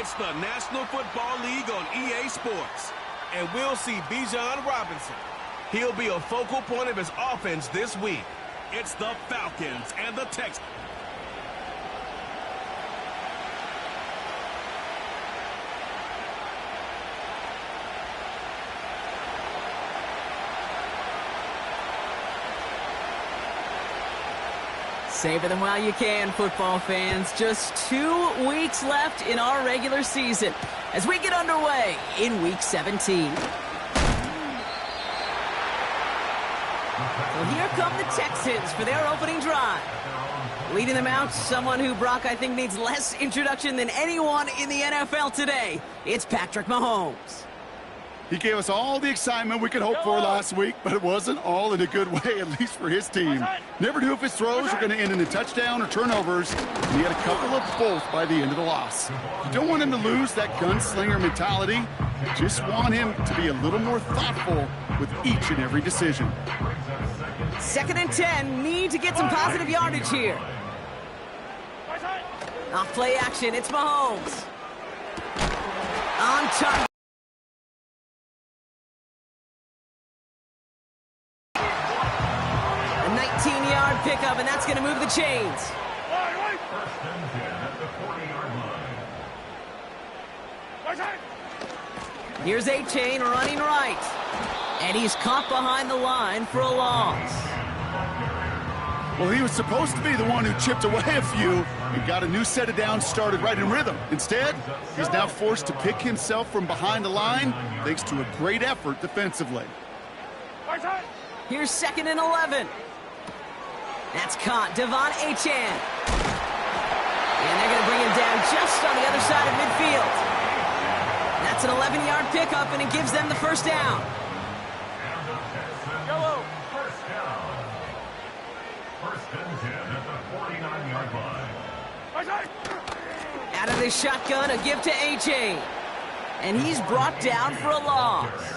It's the National Football League on EA Sports. And we'll see Bijan Robinson. He'll be a focal point of his offense this week. It's the Falcons and the Texans. Savor them while you can, football fans. Just 2 weeks left in our regular season as we get underway in Week 17. So here come the Texans for their opening drive. Leading them out, someone who, Brock, I think needs less introduction than anyone in the NFL today. It's Patrick Mahomes. He gave us all the excitement we could hope for last week, but it wasn't all in a good way, at least for his team. Never knew if his throws were going to end in a touchdown or turnovers, and he had a couple of both by the end of the loss. You don't want him to lose that gunslinger mentality. You just want him to be a little more thoughtful with each and every decision. 2nd and 10, need to get some positive yardage here. Off play action, it's Mahomes. On target. A 19-yard pickup, and that's going to move the chains. First and 10 at the 40-yard line. Here's A-Chain running right. And he's caught behind the line for a loss. Well, he was supposed to be the one who chipped away a few and got a new set of downs started right in rhythm. Instead, he's now forced to pick himself from behind the line thanks to a great effort defensively. Here's 2nd and 11. That's caught. Devon Achane. And they're going to bring him down just on the other side of midfield. That's an 11-yard pickup, and it gives them the first down. First down. First and 10 at the 49-yard line. Out of the shotgun, a give to A-Chain. And he's brought down for a loss.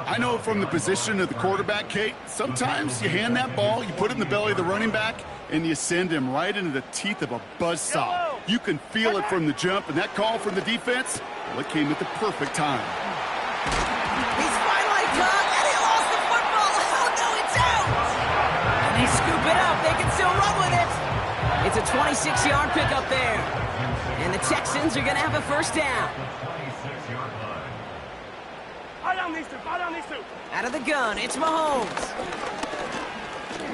I know from the position of the quarterback, Kate, sometimes you hand that ball, you put it in the belly of the running back, and you send him right into the teeth of a buzzsaw. You can feel it from the jump, and that call from the defense, well, it came at the perfect time. He's finally caught, and he lost the football. Oh, no, it's out. And they scoop it up. They can still run with it. It's a 26-yard pickup there. And the Texans are going to have a first down. Out of the gun, it's Mahomes.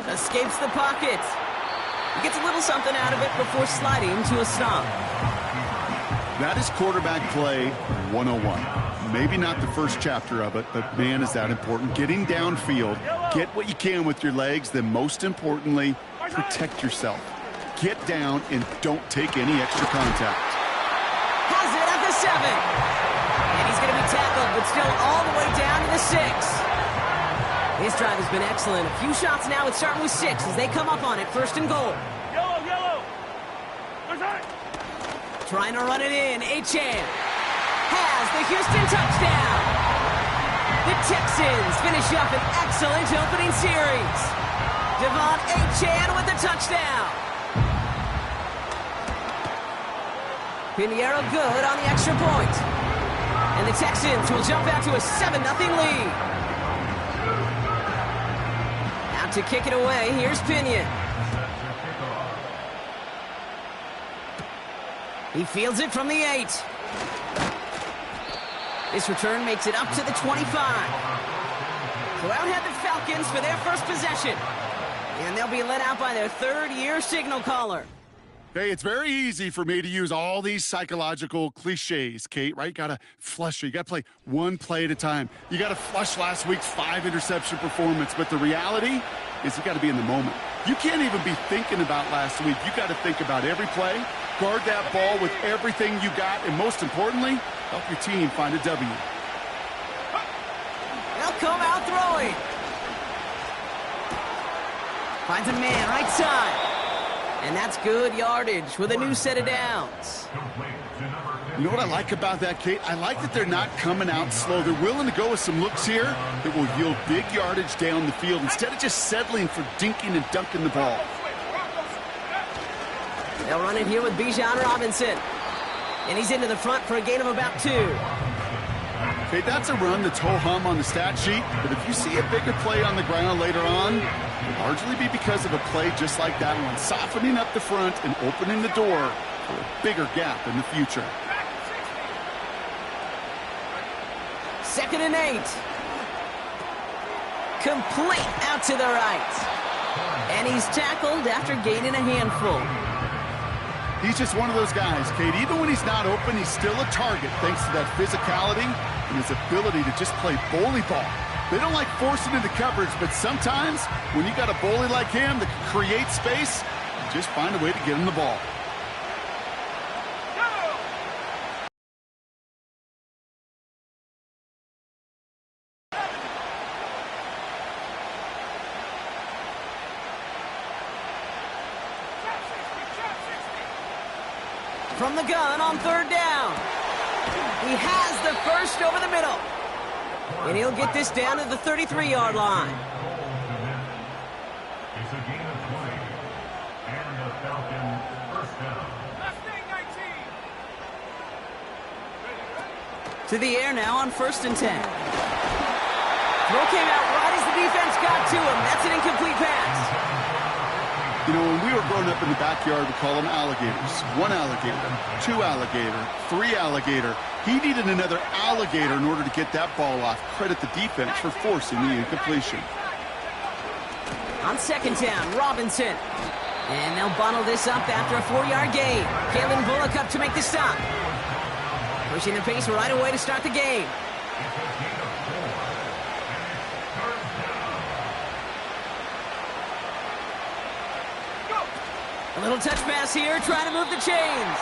Escapes the pocket. He gets a little something out of it before sliding to a stop. That is quarterback play 101. Maybe not the first chapter of it, but man, is that important. Getting downfield, get what you can with your legs, then most importantly, protect yourself. Get down and don't take any extra contact. Has it at the 7. And he's going to be tackled, but still all the way down to the 6. His drive has been excellent. A few shots now. It's starting with 6 as they come up on it. 1st and goal. Trying to run it in. Achane has the Houston touchdown. The Texans finish up an excellent opening series. Devon Achane with the touchdown. Pinheiro good on the extra point. And the Texans will jump out to a 7-0 lead. Out to kick it away, here's Pinion. He fields it from the 8. This return makes it up to the 25. So out head the Falcons for their first possession. And they'll be let out by their 3rd-year signal caller. Hey, it's very easy for me to use all these psychological cliches, Kate, right? You got to flush it. You got to play one play at a time. You got to flush last week's 5-interception performance. But the reality is you got to be in the moment. You can't even be thinking about last week. You got to think about every play, guard that ball with everything you got, and most importantly, help your team find a W. They'll come out throwing. Finds a man right side. And that's good yardage with a new set of downs. You know what I like about that, Kate? I like that they're not coming out slow. They're willing to go with some looks here that will yield big yardage down the field instead of just settling for dinking and dunking the ball. They'll run it here with Bijan Robinson. And he's into the front for a gain of about 2. Okay, that's a run that's ho-hum on the stat sheet, but if you see a bigger play on the ground later on, it'll largely be because of a play just like that one, softening up the front and opening the door for a bigger gap in the future. 2nd and 8. Complete out to the right. And he's tackled after gaining a handful. He's just one of those guys, Kate. Even when he's not open, he's still a target thanks to that physicality and his ability to just play bully ball. They don't like forcing into coverage, but sometimes when you got a bully like him that can create space, just find a way to get him the ball. From the gun on 3rd down. He has the first over the middle. And he'll get this down to the 33-yard line. It's a gain of 20. And the Falcons first down. To the air now on 1st and 10. Throw came out right as the defense got to him. That's an incomplete pass. You know, when we were growing up in the backyard, we call them alligators. 1 alligator, 2 alligator, 3 alligator. He needed another alligator in order to get that ball off. Credit the defense for forcing the incompletion. On 2nd down, Robinson. And they'll bundle this up after a 4-yard gain. Kalen Bullock up to make the stop. Pushing the pace right away to start the game. A little touch pass here, trying to move the chains.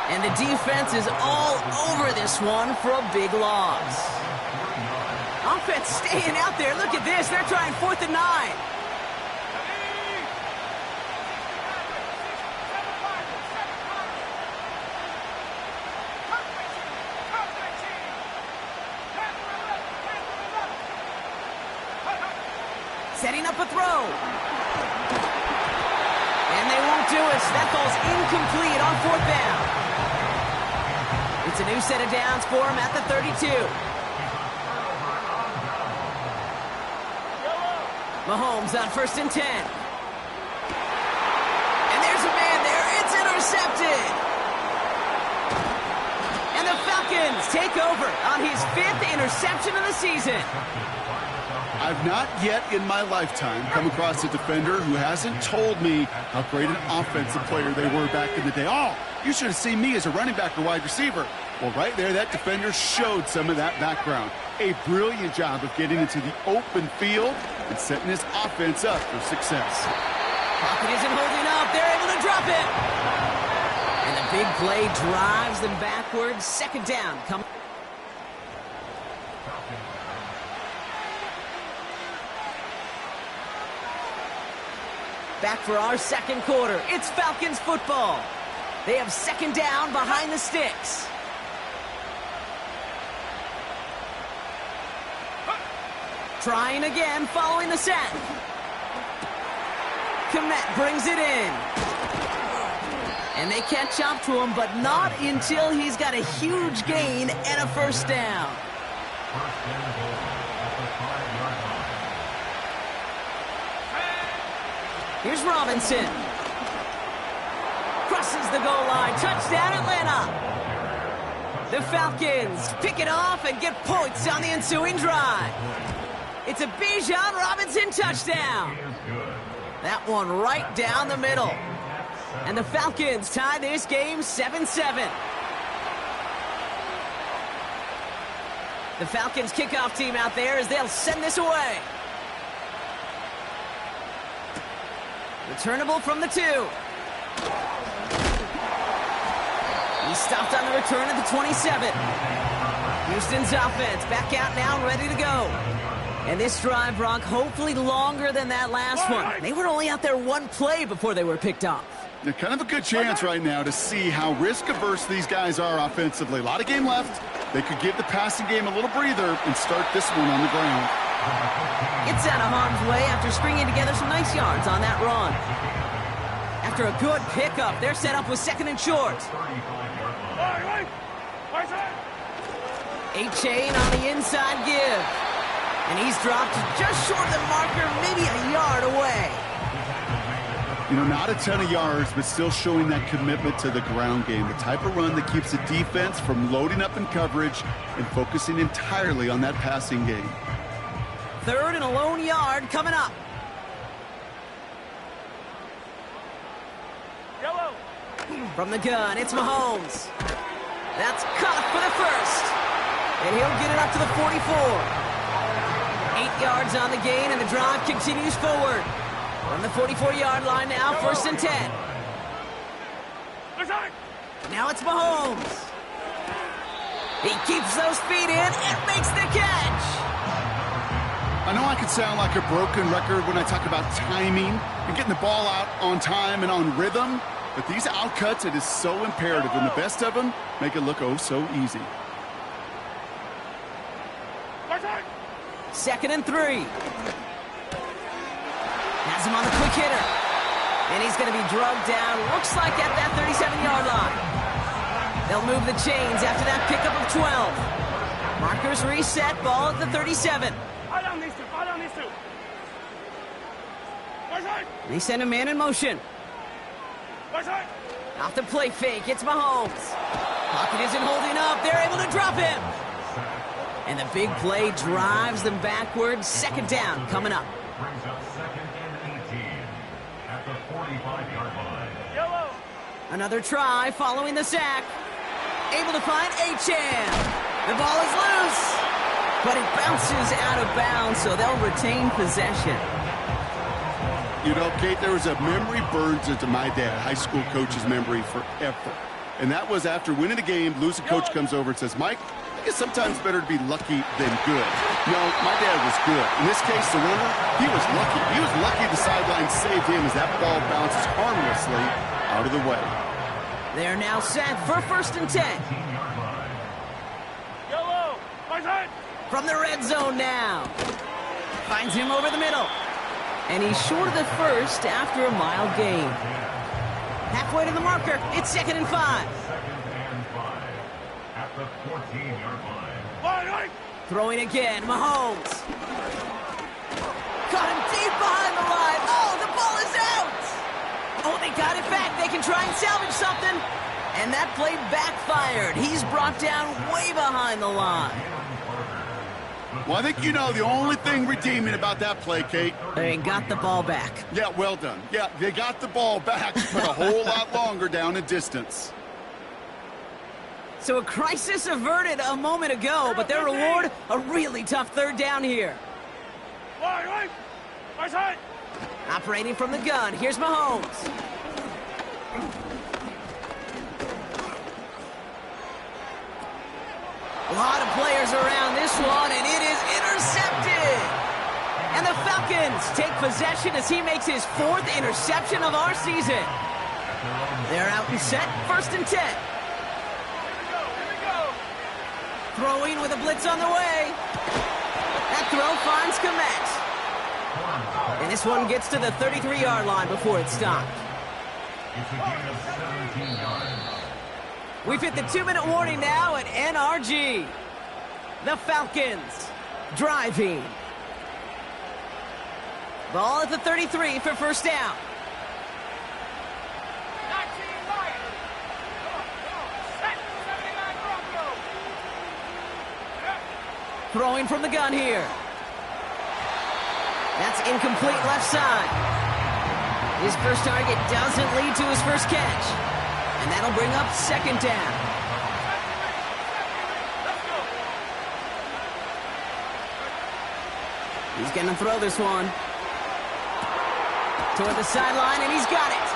And the defense is all over this one for a big loss. Offense staying out there. Look at this. They're trying 4th and 9. Setting up a throw. And they won't do it. That ball's incomplete on 4th down. It's a new set of downs for him at the 32. Mahomes on 1st and 10. And there's a man there. It's intercepted. And the Falcons take over on his 5th interception of the season. I've not yet in my lifetime come across a defender who hasn't told me how great an offensive player they were back in the day. Oh, you should have seen me as a running back or wide receiver. Well, right there, that defender showed some of that background. A brilliant job of getting into the open field and setting his offense up for success. Pocket isn't holding up. They're able to drop it. And the big play drives them backwards. 2nd down. Back for our 2nd quarter. It's Falcons football. They have 2nd down behind the sticks. Trying again following the sack. Komet brings it in. And they catch up to him, but not until he's got a huge gain and a 1st down. Here's Robinson. Crosses the goal line. Touchdown, Atlanta. The Falcons pick it off and get points on the ensuing drive. It's a Bijan Robinson touchdown. That one right down the middle. And the Falcons tie this game 7-7. The Falcons kickoff team out there as they'll send this away. Returnable from the 2. He stopped on the return at the 27. Houston's offense back out now, ready to go. And this drive, Brock, hopefully longer than that last one. They were only out there 1 play before they were picked off. They're kind of a good chance right now to see how risk-averse these guys are offensively. A lot of game left. They could give the passing game a little breather and start this one on the ground. It's out of harm's way after stringing together some nice yards on that run. After a good pickup, they're set up with 2nd and short. A-chain on the inside give. And he's dropped just short of the marker, maybe a yard away. You know, not a ton of yards, but still showing that commitment to the ground game. The type of run that keeps the defense from loading up in coverage and focusing entirely on that passing game. 3rd and a lone yard coming up. Yellow. From the gun, it's Mahomes. That's caught for the first. And he'll get it up to the 44. 8 yards on the gain, and the drive continues forward. From the 44-yard line now, 1st and 10. Now it's Mahomes. He keeps those feet in and makes the catch. I know I could sound like a broken record when I talk about timing and getting the ball out on time and on rhythm, but these outcuts, it is so imperative, and the best of them make it look oh so easy. 2nd and 3. Has him on the quick hitter. And he's going to be drugged down, looks like at that 37-yard line. They'll move the chains after that pickup of 12. Markers reset, ball at the 37. They send a man in motion. Off the play fake, it's Mahomes. Pocket isn't holding up, they're able to drop him. And the big play drives them backwards. 2nd down coming up. Brings up 2nd and 18 at the 45-yard line. Yellow. Another try following the sack. Able to find A-Chan. The ball is loose. But it bounces out of bounds, so they'll retain possession. You know, Kate, there was a memory burns into my dad, high school coach's memory forever. And that was after winning the game, losing coach comes over and says, Mike, I think it's sometimes better to be lucky than good. No, my dad was good. In this case, the winner, he was lucky. He was lucky the sideline saved him as that ball bounces harmlessly out of the way. They're now set for 1st and 10. Yellow. From the red zone now. Finds him over the middle. And he's short of the first after a mile gain. Halfway to the marker, it's 2nd and 5. 2nd and 5 at the 14-yard line. Throwing again, Mahomes. Caught him deep behind the line. Oh, the ball is out. Oh, they got it back. They can try and salvage something. And that play backfired. He's brought down way behind the line. Well, I think you know the only thing redeeming about that play, Kate. They got the ball back. Yeah, well done. Yeah, they got the ball back, but a whole lot longer down in distance. So a crisis averted a moment ago, but their reward, a really tough 3rd down here. Operating from the gun, here's Mahomes. A lot of players around this one, and it is intercepted. And the Falcons take possession as he makes his 4th interception of our season. They're out and set, 1st and 10. Throwing with a blitz on the way. That throw finds Komet. And this one gets to the 33-yard line before it's stopped. It's a gain of 17 yards. We've hit the 2-minute warning now at NRG. The Falcons driving. Ball at the 33 for 1st down. Throwing from the gun here. That's incomplete left side. His first target doesn't lead to his first catch. And that'll bring up 2nd down. He's going to throw this one. Toward the sideline, and he's got it.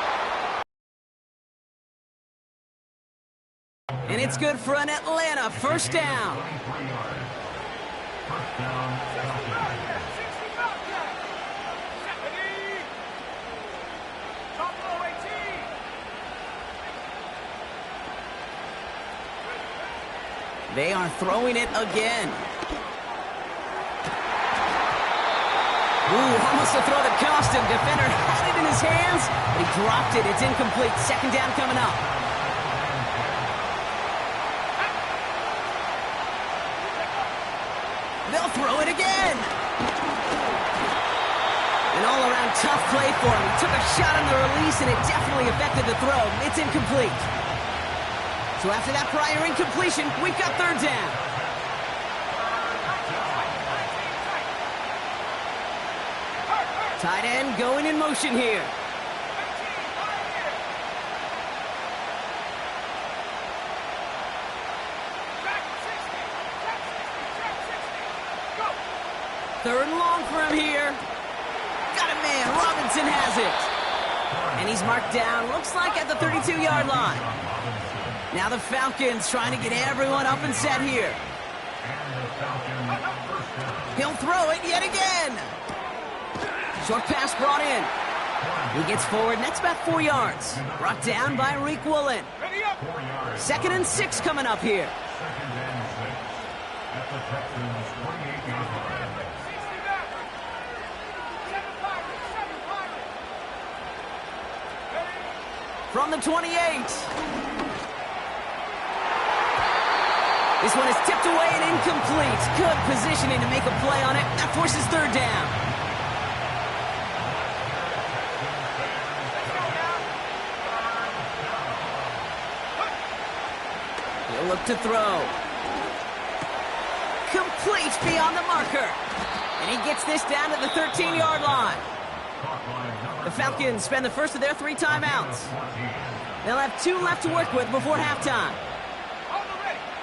And it's good for an Atlanta 1st down. First down, They are throwing it again. Ooh, almost a throw that cost him. Defender had it in his hands, but he dropped it. It's incomplete. 2nd down coming up. They'll throw it again. An all-around tough play for him. He took a shot on the release, and it definitely affected the throw. It's incomplete. So after that prior incompletion, we've got third down. Tight end going in motion here. Third and long for him here. Got a man. Robinson has it. And he's marked down, looks like at the 32-yard line. Now the Falcons trying to get everyone up and set here. He'll throw it yet again. Short pass brought in. He gets forward, next about 4 yards. Brought down by Reek Woolen. 2nd and 6 coming up here. From the 28. This one is tipped away and incomplete. Good positioning to make a play on it. That forces third down. He'll look to throw. Complete beyond the marker. And he gets this down to the 13-yard line. The Falcons spend the first of their 3 timeouts. They'll have 2 left to work with before halftime.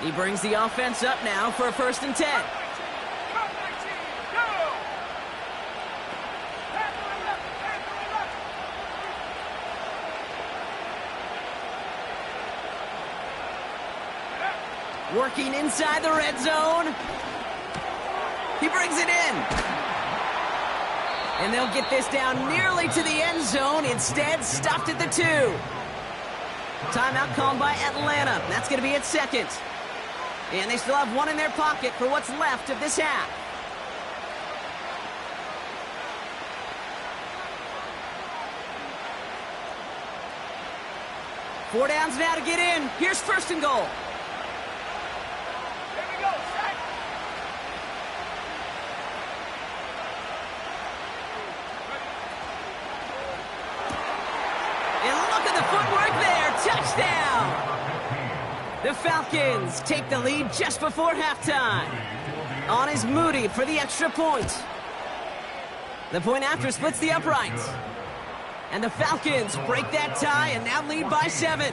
He brings the offense up now for a 1st and 10. Working inside the red zone. He brings it in. And they'll get this down nearly to the end zone. Instead, stopped at the 2. Timeout called by Atlanta. That's going to be its 2nd. And they still have 1 in their pocket for what's left of this half. Four downs now to get in. Here's 1st and goal. Touchdown! The Falcons take the lead just before halftime. On is Moody for the extra point. The point after splits the uprights. And the Falcons break that tie and now lead by 7.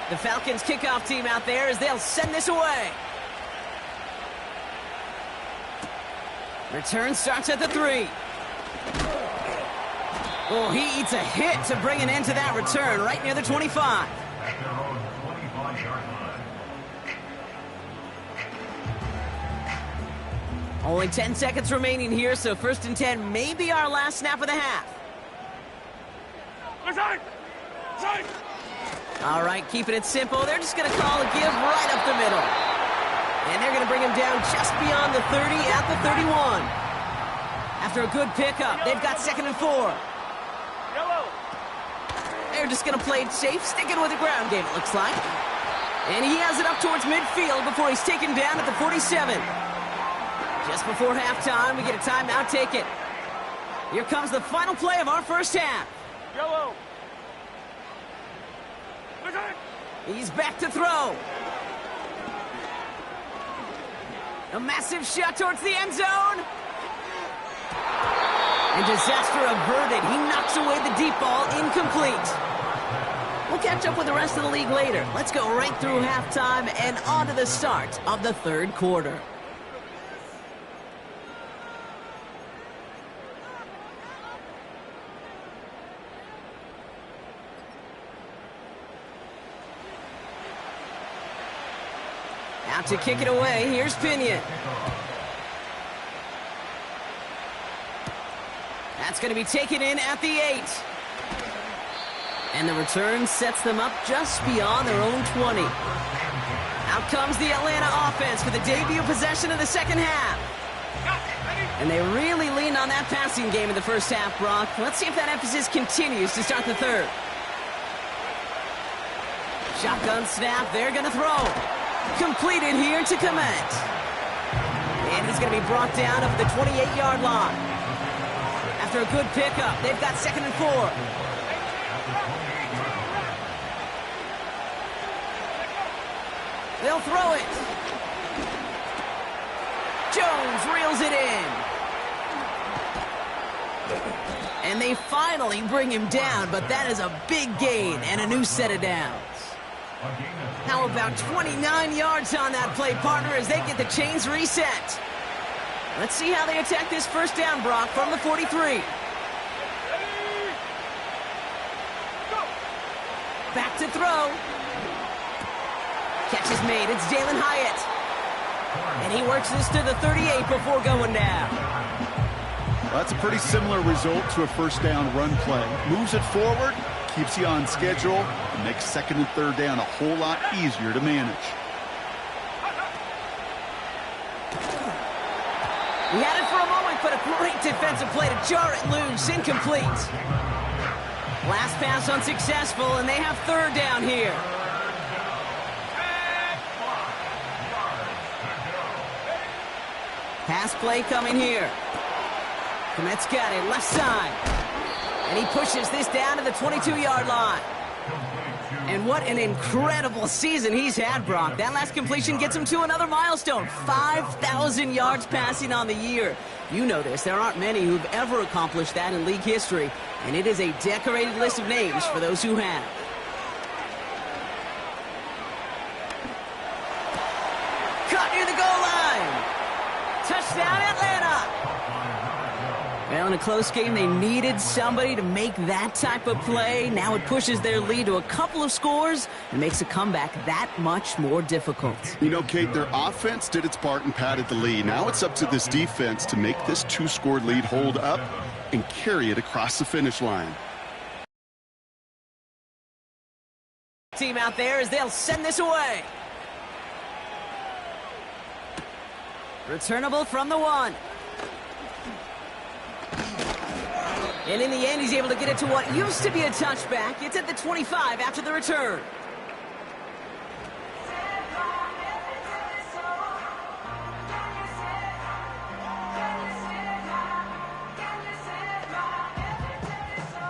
The Falcons kickoff team out there as they'll send this away. Return starts at the 3. Oh, he eats a hit to bring an end to that return right near the 25. Only 10 seconds remaining here, so 1st and 10 may be our last snap of the half. All right, keeping it simple. They're just going to call a give right up the middle. And they're going to bring him down just beyond the 30 at the 31. After a good pickup, they've got 2nd and 4. They're just going to play it safe, sticking with the ground game, it looks like. And he has it up towards midfield before he's taken down at the 47. Just before halftime, we get a timeout taken. Here comes the final play of our first half. He's back to throw. A massive shot towards the end zone. And disaster averted. He knocks away the deep ball, incomplete. We'll catch up with the rest of the league later. Let's go right through halftime and on to the start of the 3rd quarter. Out to kick it away, here's Pinion. That's going to be taken in at the 8. And the return sets them up just beyond their own 20. Out comes the Atlanta offense for the debut possession of the 2nd half. And they really leaned on that passing game in the first half, Brock. Let's see if that emphasis continues to start the 3rd. Shotgun snap, they're going to throw. Completed here to Komet. And he's going to be brought down up the 28-yard line. After a good pickup, they've got 2nd and 4. They'll throw it. Jones reels it in. And they finally bring him down, but that is a big gain and a new set of downs. How about 29 yards on that play, partner, as they get the chains reset? Let's see how they attack this first down, Brock, from the 43. Back to throw. Catch is made. It's Jalen Hyatt. And he works this to the 38 before going down. That's a pretty similar result to a first down run play. Moves it forward, keeps you on schedule, and makes 2nd and 3rd down a whole lot easier to manage. He had it for a moment, but a great defensive play to jar it loose. Incomplete. Last pass unsuccessful, and they have 3rd down here. Pass play coming here. Komet's got it, left side. And he pushes this down to the 22-yard line. And what an incredible season he's had, Brock. That last completion gets him to another milestone. 5,000 yards passing on the year. You know this. There aren't many who've ever accomplished that in league history. And it is a decorated list of names for those who have. Caught near the goal line. Touchdown, Atlanta. Well, in a close game, they needed somebody to make that type of play. Now it pushes their lead to a couple of scores and makes a comeback that much more difficult. You know, Kate, their offense did its part and padded the lead. Now it's up to this defense to make this 2-score lead hold up and carry it across the finish line. Team out there as they'll send this away. Returnable from the 1. And in the end, he's able to get it to what used to be a touchback. It's at the 25 after the return.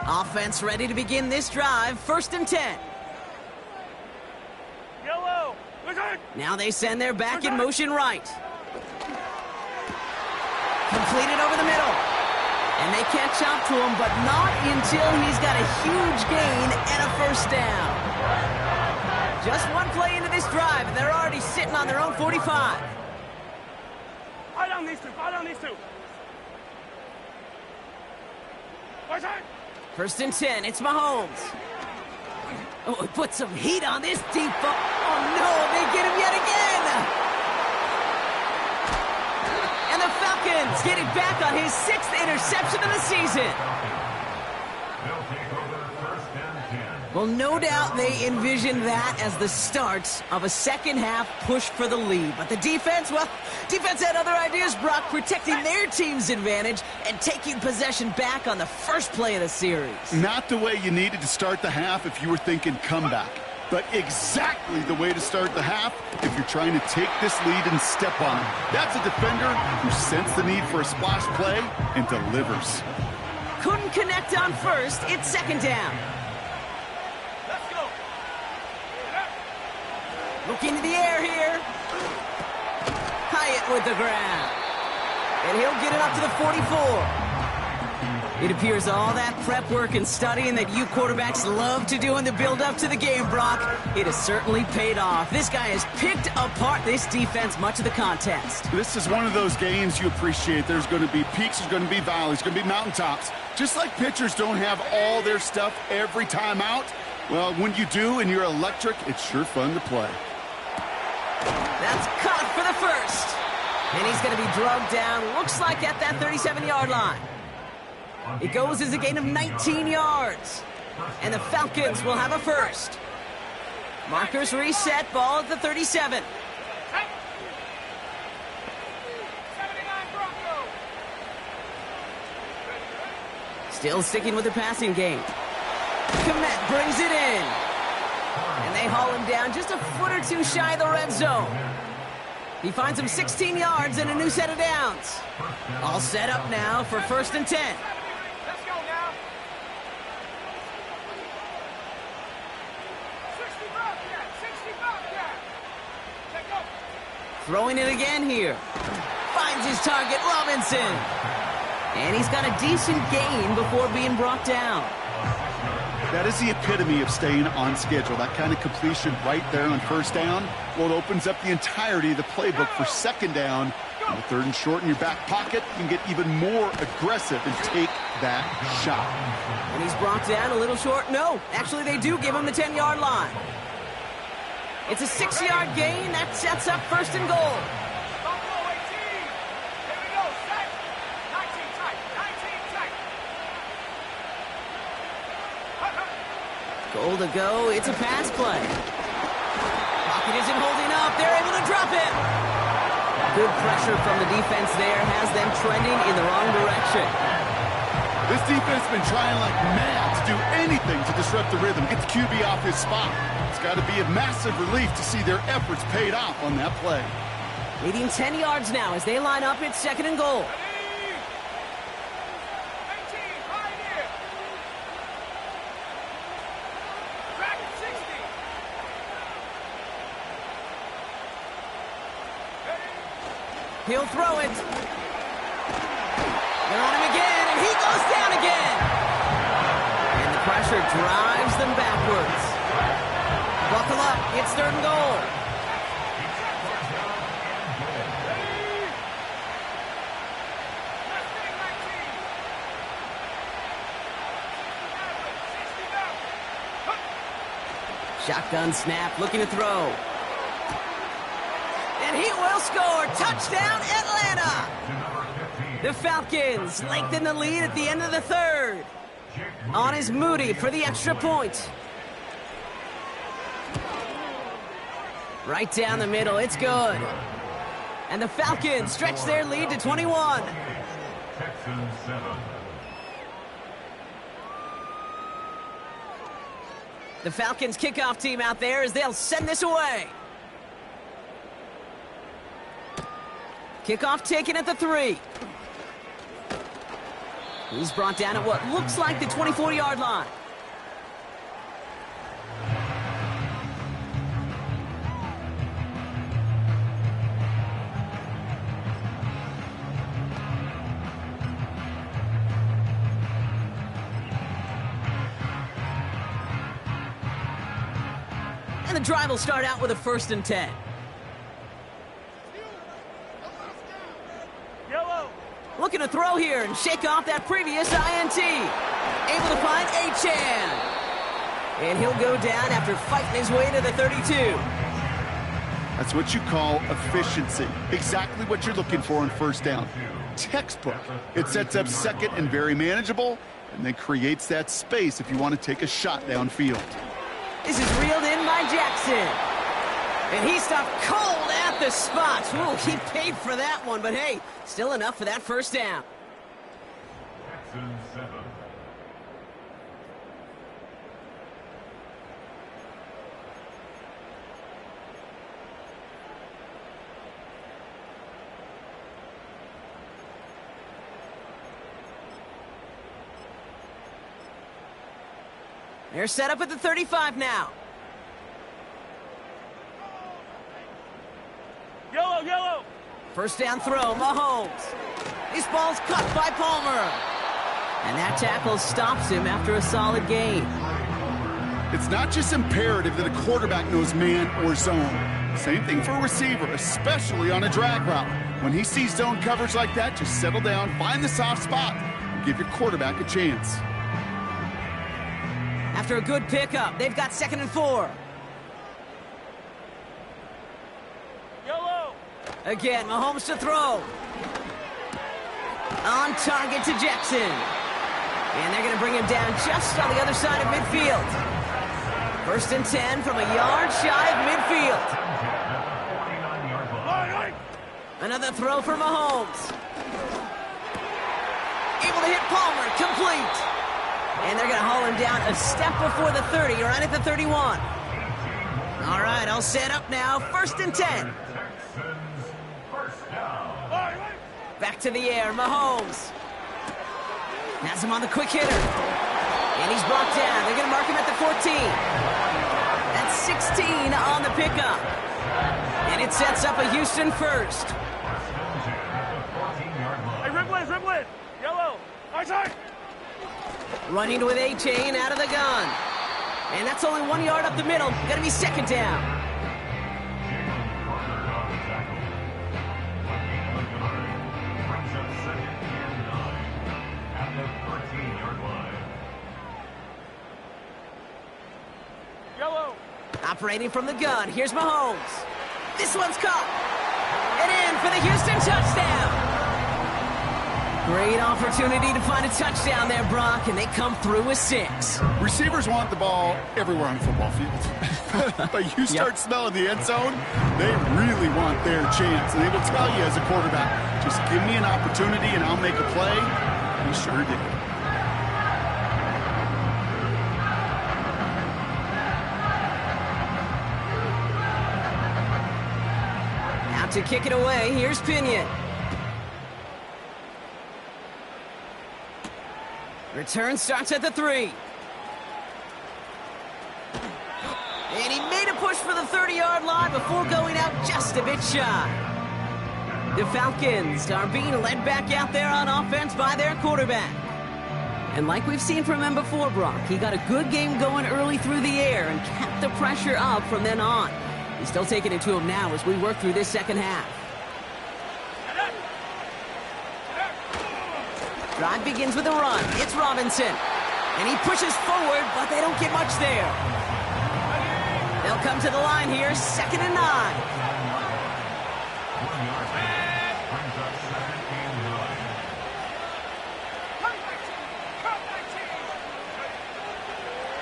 Offense ready to begin this drive. 1st and 10. Yellow. Now they send their back in motion right. Completed over the middle. And they catch up to him, but not until he's got a huge gain and a 1st down. Just one play into this drive, and they're already sitting on their own 45. Fire down these two. Fire down these two. 1st and 10. It's Mahomes. Oh, he put some heat on this deep ball. Oh, no, they get him yet again. And the Falcons get it back on his 6th interception of the season. They'll take over 1st and 10. Well, no doubt they envisioned that as the start of a second-half push for the lead. But the defense, well, defense had other ideas, Brock, protecting their team's advantage and taking possession back on the first play of the series. Not the way you needed to start the half if you were thinking comeback, but exactly the way to start the half if you're trying to take this lead and step on it. That's a defender who sensed the need for a splash play and delivers. Couldn't connect on 1st. It's 2nd down. Let's go. Look into the air here. Hyatt with the grab. And he'll get it up to the 44. It appears all that prep work and studying that you quarterbacks love to do in the build-up to the game, Brock, it has certainly paid off. This guy has picked apart this defense much of the contest. This is one of those games you appreciate. There's going to be peaks, there's going to be valleys, going to be mountaintops. Just like pitchers don't have all their stuff every time out, well, when you do and you're electric, it's sure fun to play. That's caught for the 1st. And he's going to be drugged down, looks like at that 37-yard line. It goes as a gain of 19 yards. And the Falcons will have a 1st. Markers reset, ball at the 37. Still sticking with the passing game. Komet brings it in. And they haul him down just a foot or two shy of the red zone. He finds him 16 yards and a new set of downs. All set up now for 1st and 10. Let's go now. 65 yeah. Take go. Throwing it again here. Finds his target, Robinson. And he's got a decent gain before being brought down. That is the epitome of staying on schedule. That kind of completion right there on 1st down. Well, it opens up the entirety of the playbook for 2nd down. On the 3rd and short in your back pocket, you can get even more aggressive and take that shot. And he's brought down a little short. No, actually they do give him the 10-yard line. It's a 6-yard gain. That sets up 1st and goal. Buffalo 18. Here we go. Set. 19 tight. 19 tight. Goal to go. It's a pass play. Pocket isn't holding up. They're able to drop it. Good pressure from the defense there has them trending in the wrong direction. This defense has been trying like mad to do anything to disrupt the rhythm, get the QB off his spot. It's got to be a massive relief to see their efforts paid off on that play. Leading 10 yards now as they line up. It's 2nd and goal. 18. Right here. Back at 60. He'll throw it. They're on him again, and he goes down again. And the pressure drives them backwards. Buckle up. It's 3rd and goal. Shotgun snap, looking to throw. And he will score. Touchdown, Atlanta. The Falcons lengthen the lead at the end of the 3rd. On is Moody for the extra point. Right down the middle. It's good. And the Falcons stretch their lead to 21. Texans 7. The Falcons kickoff team out there as they'll send this away. Kickoff taken at the 3. He's brought down at what looks like the 24-yard line. And the drive will start out with a 1st and 10. Yellow. Looking to throw here and shake off that previous INT. Able to find Achan. And he'll go down after fighting his way to the 32. That's what you call efficiency. Exactly what you're looking for on 1st down. Textbook. It sets up 2nd and very manageable, and then creates that space if you want to take a shot downfield. This is reeled in by Jackson. And he stopped cold at the spot. Ooh, he paid for that one, but hey, still enough for that 1st down. Texans 7. They're set up at the 35 now. Yellow. 1st down throw, Mahomes. This ball's cut by Palmer. And that tackle stops him after a solid gain. It's not just imperative that a quarterback knows man or zone. Same thing for a receiver, especially on a drag route. When he sees zone coverage like that, just settle down, find the soft spot, and give your quarterback a chance. After a good pickup, they've got 2nd and 4. Yellow. Again, Mahomes to throw. On target to Jackson. And they're going to bring him down just on the other side of midfield. 1st and 10 from a yard shy of midfield. Another throw for Mahomes. Able to hit Palmer, complete. And they're going to haul him down a step before the 30, right at the 31. All right, I'll set up now. 1st and 10. Texans first down. Back to the air, Mahomes. Has him on the quick hitter. And he's brought down. They're going to mark him at the 14. That's 16 on the pickup. And it sets up a Houston first. Hey, Riblet. Yellow. Outside. Running with A-Chain out of the gun. And that's only 1 yard up the middle. Going to be 2nd down. Yellow. Operating from the gun. Here's Mahomes. This one's caught. And in for the Houston touchdown. Great opportunity to find a touchdown there, Brock, and they come through with 6. Receivers want the ball everywhere on the football field. But you start smelling the end zone, they really want their chance. And they will tell you as a quarterback, just give me an opportunity and I'll make a play. He sure did. Out to kick it away, here's Pinion. Return starts at the 3. And he made a push for the 30-yard line before going out just a bit shy. The Falcons are being led back out there on offense by their quarterback. And like we've seen from him before, Brock, he got a good game going early through the air and kept the pressure up from then on. He's still taking it to him now as we work through this second half. Drive begins with a run. It's Robinson. And he pushes forward, but they don't get much there. They'll come to the line here, 2nd and 9.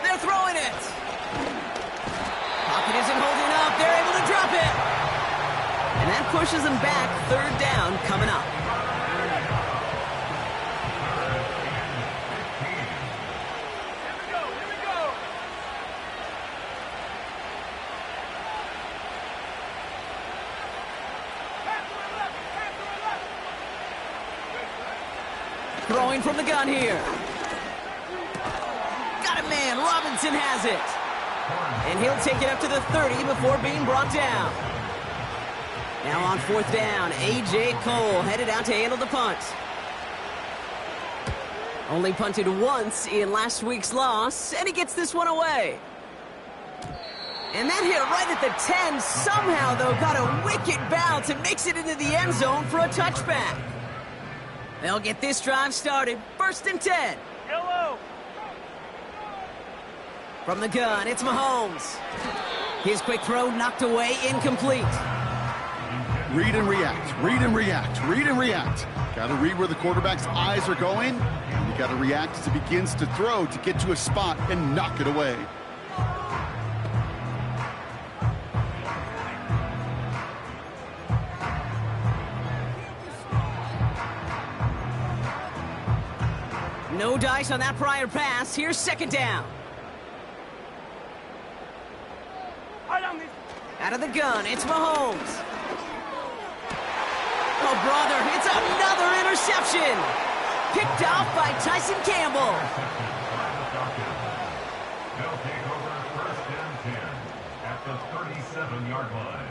They're throwing it. Pocket isn't holding up. They're able to drop it. And that pushes them back. 3rd down coming up. Throwing from the gun here. Got a man. Robinson has it. And he'll take it up to the 30 before being brought down. Now on 4th down, A.J. Cole headed out to handle the punt. Only punted once in last week's loss, and he gets this one away. And that hit right at the 10 somehow, though, got a wicked bounce and makes it into the end zone for a touchback. They'll get this drive started. 1st and 10. Yellow. From the gun, it's Mahomes. His quick throw knocked away, incomplete. Read and react, read and react, read and react. Got to read where the quarterback's eyes are going. And you got to react as he begins to throw to get to a spot and knock it away. No dice on that prior pass. Here's 2nd down. Out of the gun, it's Mahomes. Oh, brother, it's another interception. Picked off by Tyson Campbell. They'll take over 1st and 10 at the 37-yard line.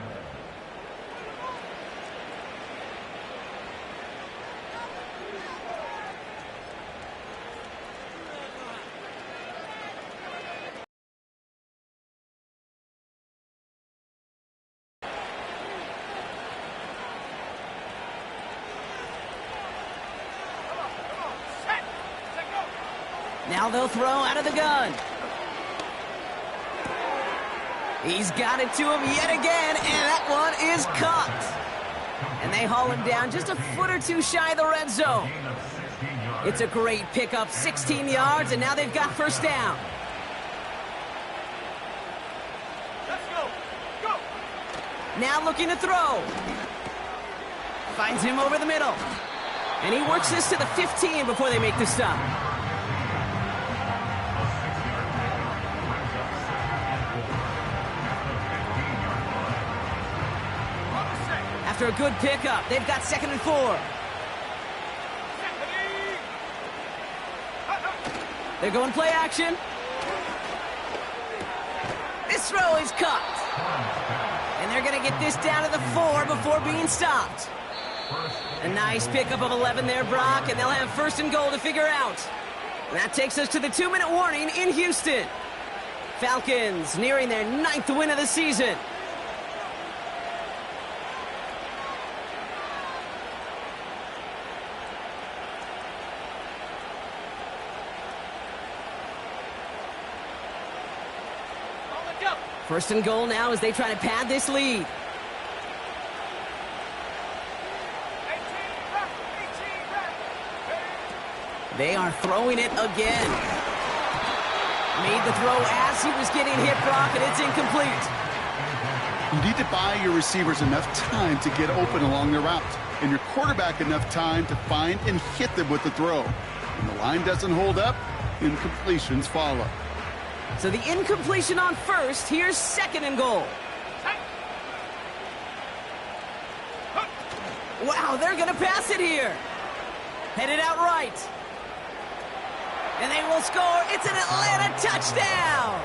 Now they'll throw out of the gun. He's got it to him yet again, and that one is caught. And they haul him down just a foot or two shy of the red zone. It's a great pickup, 16 yards, and now they've got 1st down. Let's go. Go. Now looking to throw. Finds him over the middle. And he works this to the 15 before they make the stop. after a good pickup. They've got 2nd and 4. They're going play action. This throw is caught. And they're going to get this down to the 4 before being stopped. A nice pickup of 11 there, Brock, and they'll have 1st and goal to figure out. And that takes us to the 2-minute warning in Houston. Falcons nearing their 9th win of the season. First and goal now as they try to pad this lead. They are throwing it again. Made the throw as he was getting hit, Brock, and it's incomplete. You need to buy your receivers enough time to get open along their route, and your quarterback enough time to find and hit them with the throw. When the line doesn't hold up, incompletions follow. So the incompletion on first. Here's 2nd and goal. Wow, they're going to pass it here. Headed out right. And they will score. It's an Atlanta touchdown.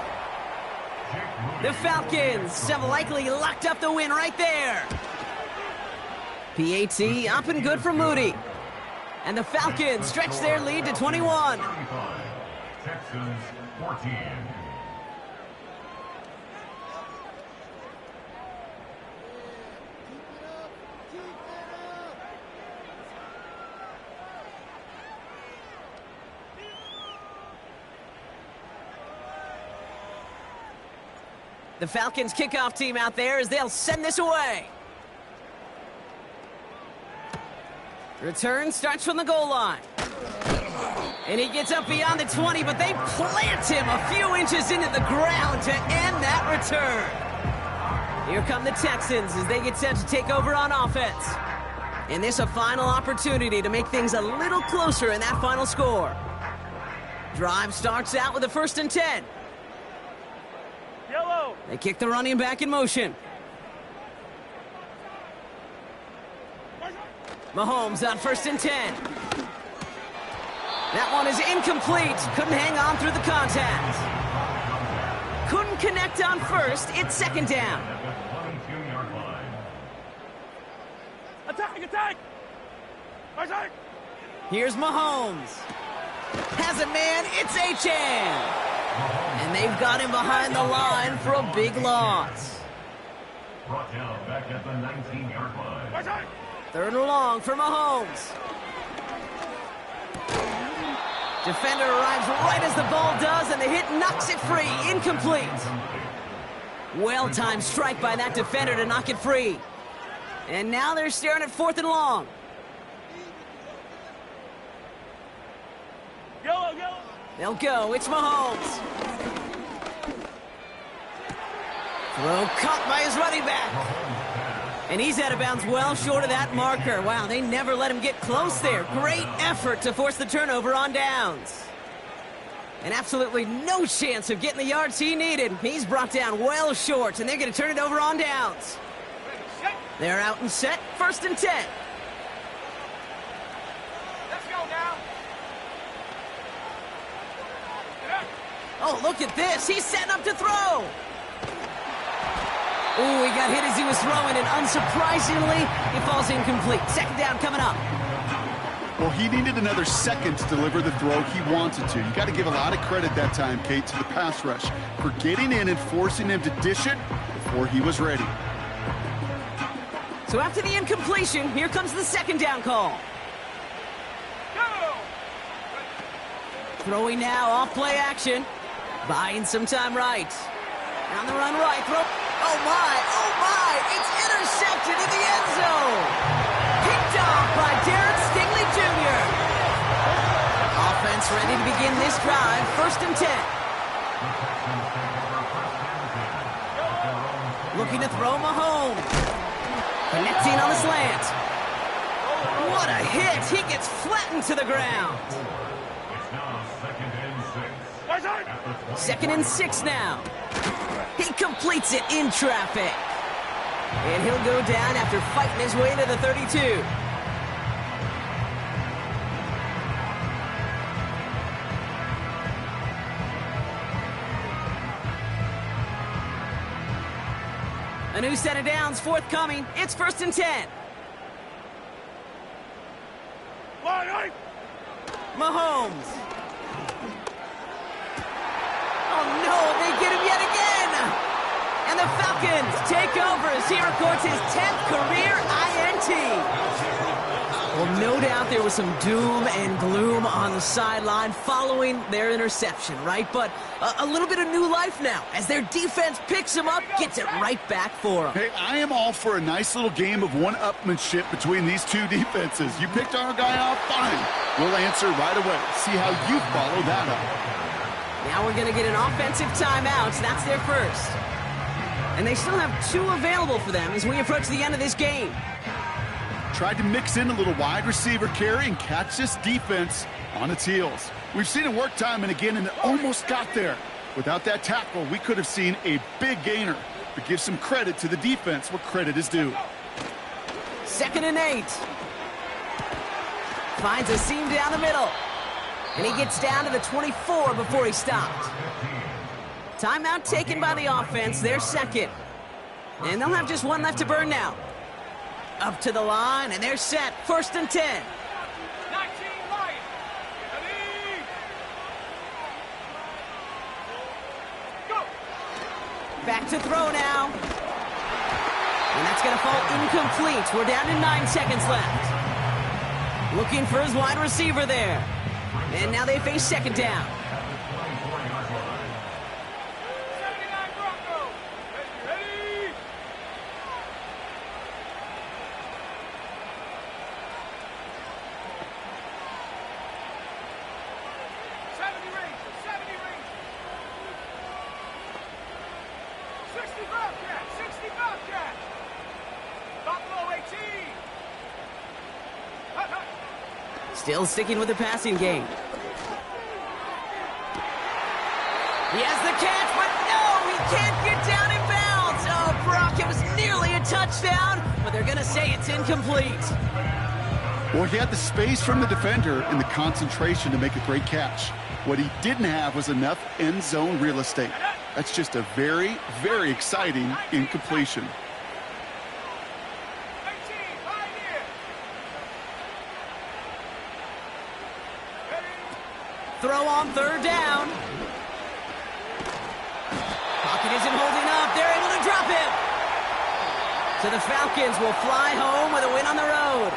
The Falcons have likely locked up the win right there. PAT up and good for Moody. And the Falcons stretch their lead to 21. Texans 14. The Falcons kickoff team out there as they'll send this away. Return starts from the goal line. And he gets up beyond the 20, but they plant him a few inches into the ground to end that return. Here come the Texans as they get set to take over on offense. And this a final opportunity to make things a little closer in that final score. Drive starts out with a 1st and 10. Yellow. They kick the running back in motion. Mahomes on 1st and 10. That one is incomplete. Couldn't hang on through the contact. Couldn't connect on first. It's 2nd down. Attack, attack. Attack. Here's Mahomes. Has a man. It's Achane. And they've got him behind the line for a big loss. Brought down back at the 19-yard line. Attack. 3rd and long for Mahomes. Defender arrives right as the ball does, and the hit knocks it free. Incomplete. Well-timed strike by that defender to knock it free. And now they're staring at 4th and long. Yellow, yellow. They'll go. It's Mahomes. Throw caught by his running back. And he's out of bounds well short of that marker. Wow, they never let him get close there. Great effort to force the turnover on downs. And absolutely no chance of getting the yards he needed. He's brought down well short, and they're going to turn it over on downs. They're out and set. 1st and 10. Let's go now. Oh, look at this. He's setting up to throw. Ooh, he got hit as he was throwing, and unsurprisingly, it falls incomplete. 2nd down coming up. Well, he needed another second to deliver the throw he wanted to. You got to give a lot of credit that time, Kate, to the pass rush for getting in and forcing him to dish it before he was ready. So after the incompletion, here comes the 2nd down call. Go. Throwing now off play action. Buying some time right. On the run right. Throw. Oh, my. It's intercepted in the end zone. Picked off by Derek Stingley Jr. Offense ready to begin this drive. 1st and 10. Looking to throw Mahomes. Connecting on the slant. What a hit. He gets flattened to the ground. It's now 2nd and 6. 2nd and 6 now. He completes it in traffic. And he'll go down after fighting his way to the 32. A new set of downs forthcoming. It's 1st and 10. Mahomes. Oh no, they get him yet again. And the Falcons take over as he records his 10th career INT. Well, no doubt there was some doom and gloom on the sideline following their interception, right? But a little bit of new life now as their defense picks him up, gets it right back for him. Hey, I am all for a nice little game of one-upmanship between these two defenses. You picked our guy off, fine. We'll answer right away. See how you follow that up. Now we're going to get an offensive timeout. So that's their first. And they still have 2 available for them as we approach the end of this game. Tried to mix in a little wide receiver carry and catch this defense on its heels. We've seen it work time and again, and it almost got there. Without that tackle, we could have seen a big gainer. But give some credit to the defense where credit is due. 2nd and 8. Finds a seam down the middle. And he gets down to the 24 before he stopped. Timeout taken by the offense, their second. And they'll have just 1 left to burn now. Up to the line, and they're set. 1st and 10. 19 Lions. Ready? Go. Back to throw now. And that's going to fall incomplete. We're down to 9 seconds left. Looking for his wide receiver there. And now they face 2nd down. 79 Broncos. Ready? 70 Rangers. 70 Rangers. 60 Bobcats. 60 Bobcats. Buffalo 18. Hut, hut. Still sticking with the passing game. He has the catch, but no, he can't get down in bounds. Oh, Brock, it was nearly a touchdown, but they're going to say it's incomplete. Well, he had the space from the defender and the concentration to make a great catch. What he didn't have was enough end zone real estate. That's just a very, very exciting incompletion. 18, Pioneer. Ready? Throw on 3rd down. Pocket isn't holding up. They're able to drop it. So the Falcons will fly home with a win on the road.